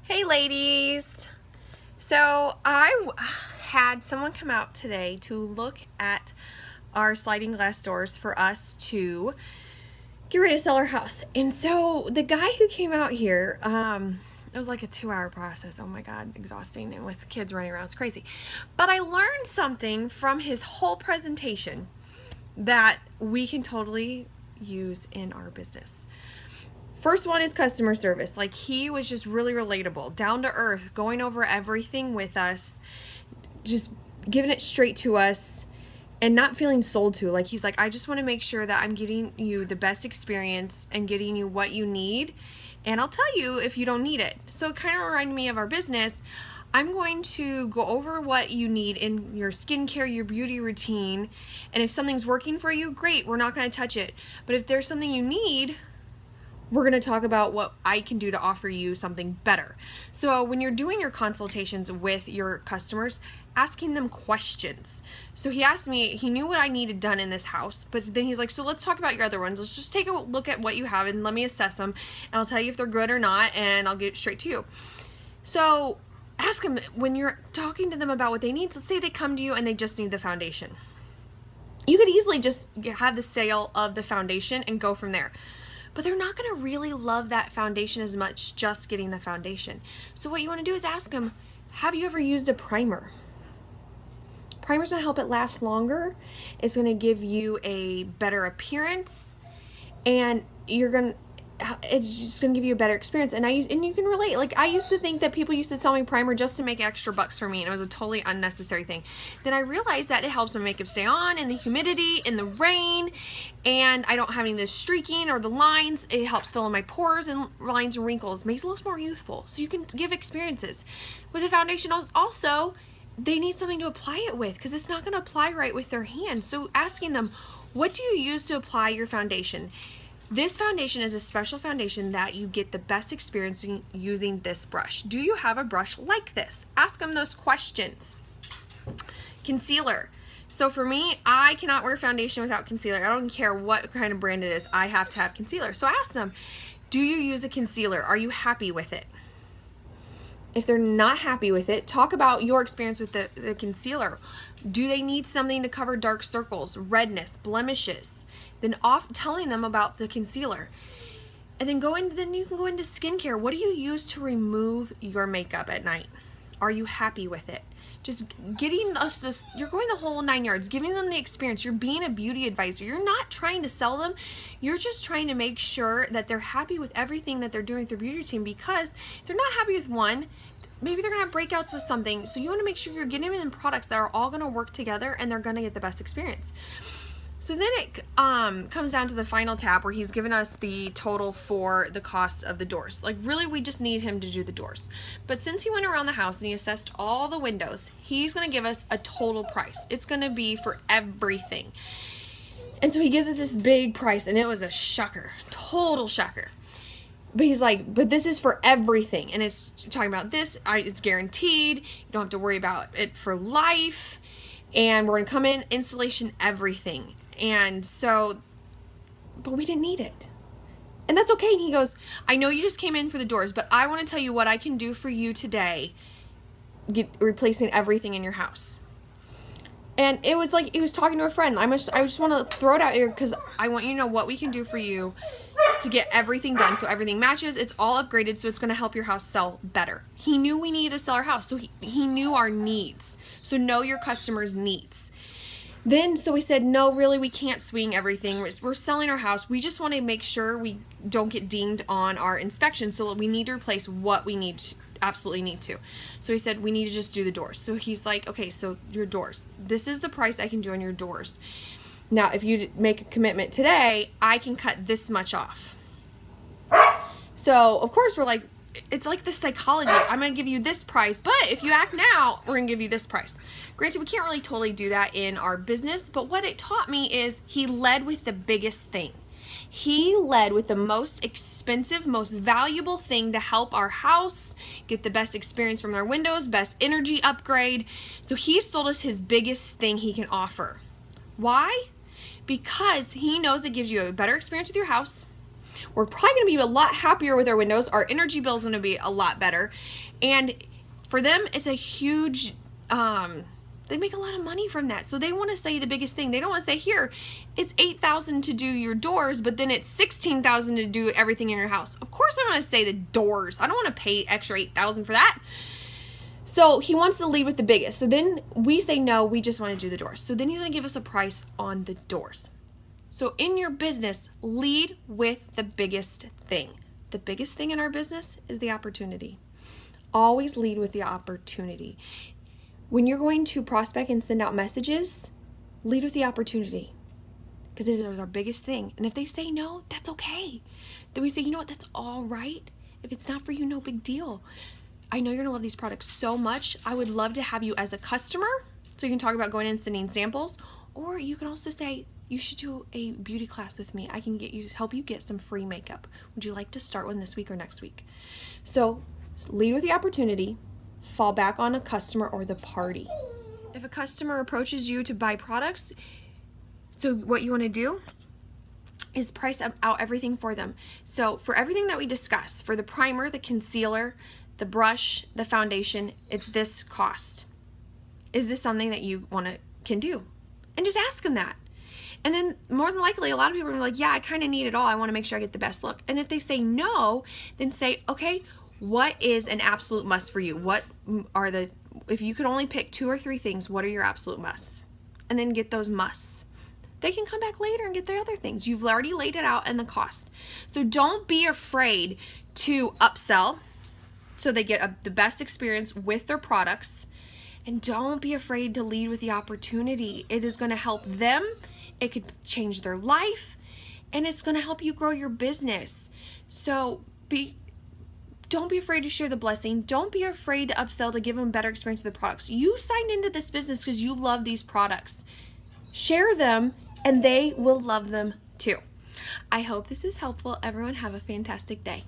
Hey ladies! So had someone come out today to look at our sliding glass doors for us to get ready to sell our house. And so the guy who came out here, it was like a 2-hour process. Oh my God, exhausting. And with kids running around, it's crazy. But I learned something from his whole presentation that we can totally use in our business. First one is customer service. Like, he was just really relatable, down to earth, going over everything with us, just giving it straight to us and not feeling sold to. Like, he's like, I just want to make sure that I'm getting you the best experience and getting you what you need, and I'll tell you if you don't need it. So it kind of reminded me of our business. I'm going to go over what you need in your skincare, your beauty routine, and if something's working for you, great, we're not going to touch it. But if there's something you need, we're going to talk about what I can do to offer you something better. So when you're doing your consultations with your customers, asking them questions. So he asked me, he knew what I needed done in this house, but then he's like, so let's talk about your other ones. Let's just take a look at what you have and let me assess them, and I'll tell you if they're good or not, and I'll get straight to you. So ask them, when you're talking to them about what they need, let's say they come to you and they just need the foundation. You could easily just have the sale of the foundation and go from there. But they're not going to really love that foundation as much just getting the foundation. So what you want to do is ask them, have you ever used a primer? Primer's going to help it last longer. It's going to give you a better appearance, and it's just going to give you a better experience. And you can relate. Like, I used to think that people used to sell me primer just to make extra bucks for me, and it was a totally unnecessary thing. Then I realized that it helps my makeup stay on in the humidity, in the rain, and I don't have any of this streaking or the lines. It helps fill in my pores and lines and wrinkles. Makes it look more youthful, so you can give experiences. With the foundation also, they need something to apply it with, because it's not going to apply right with their hands. So asking them, what do you use to apply your foundation? This foundation is a special foundation that you get the best experience using this brush. Do you have a brush like this? Ask them those questions. Concealer. So for me, I cannot wear foundation without concealer. I don't care what kind of brand it is. I have to have concealer. So ask them, do you use a concealer? Are you happy with it? If they're not happy with it, talk about your experience with the concealer. Do they need something to cover dark circles, redness, blemishes? Then telling them about the concealer. And then you can go into skincare. What do you use to remove your makeup at night? Are you happy with it? Just getting us this, you're going the whole 9 yards, giving them the experience. You're being a beauty advisor. You're not trying to sell them. You're just trying to make sure that they're happy with everything that they're doing with their beauty routine, because if they're not happy with one, maybe they're going to have breakouts with something. So you want to make sure you're getting them products that are all going to work together and they're going to get the best experience. So then it comes down to the final tab where he's given us the total for the cost of the doors. Like, really, we just need him to do the doors. But since he went around the house and he assessed all the windows, he's going to give us a total price. It's going to be for everything. And so he gives us this big price, and it was a shocker, total shocker. But he's like, but this is for everything. And it's talking about this, it's guaranteed. You don't have to worry about it for life. And we're going to come in, installation, everything. And so, but we didn't need it. And that's okay. And he goes, I know you just came in for the doors, but I want to tell you what I can do for you today, replacing everything in your house. And it was like he was talking to a friend. I just want to throw it out here because I want you to know what we can do for you to get everything done, so everything matches. It's all upgraded, so it's going to help your house sell better. He knew we needed to sell our house, so he knew our needs. So know your customers' needs. Then, so we said, no, really, we can't swing everything. We're selling our house. We just want to make sure we don't get dinged on our inspection, so we need to replace what we need to, absolutely need to. So he said, we need to just do the doors. So he's like, okay, so your doors. This is the price I can do on your doors. Now, if you make a commitment today, I can cut this much off. So, of course, we're like, it's like the psychology. I'm going to give you this price, but if you act now, we're going to give you this price. Granted, we can't really totally do that in our business, but what it taught me is he led with the biggest thing. He led with the most expensive, most valuable thing to help our house get the best experience from their windows, best energy upgrade. So he sold us his biggest thing he can offer. Why? Because he knows it gives you a better experience with your house. We're probably going to be a lot happier with our windows. Our energy bill is going to be a lot better. And for them, it's a huge, they make a lot of money from that. So they want to say the biggest thing. They don't want to say, here, it's $8,000 to do your doors, but then it's $16,000 to do everything in your house. Of course I want to say the doors. I don't want to pay extra $8,000 for that. So he wants to lead with the biggest. So then we say, no, we just want to do the doors. So then he's going to give us a price on the doors. So in your business, lead with the biggest thing. The biggest thing in our business is the opportunity. Always lead with the opportunity. When you're going to prospect and send out messages, lead with the opportunity, because it is our biggest thing. And if they say no, that's okay. Then we say, you know what, that's all right. If it's not for you, no big deal. I know you're gonna love these products so much. I would love to have you as a customer, so you can talk about going in and sending samples, or you can also say, you should do a beauty class with me. I can help you get some free makeup. Would you like to start one this week or next week? So lead with the opportunity. Fall back on a customer or the party. If a customer approaches you to buy products, so what you want to do is price out everything for them. So for everything that we discuss, for the primer, the concealer, the brush, the foundation, it's this cost. Is this something that you can do? And just ask them that. And then more than likely, a lot of people are like, yeah, I kind of need it all. I want to make sure I get the best look. And if they say no, then say, okay, what is an absolute must for you? What are if you could only pick 2 or 3 things, what are your absolute musts? And then get those musts. They can come back later and get their other things. You've already laid it out and the cost. So don't be afraid to upsell so they get the best experience with their products. And don't be afraid to lead with the opportunity. It is going to help them. It could change their life. And it's going to help you grow your business. So don't be afraid to share the blessing. Don't be afraid to upsell, to give them a better experience with the products. You signed into this business because you love these products. Share them and they will love them too. I hope this is helpful. Everyone have a fantastic day.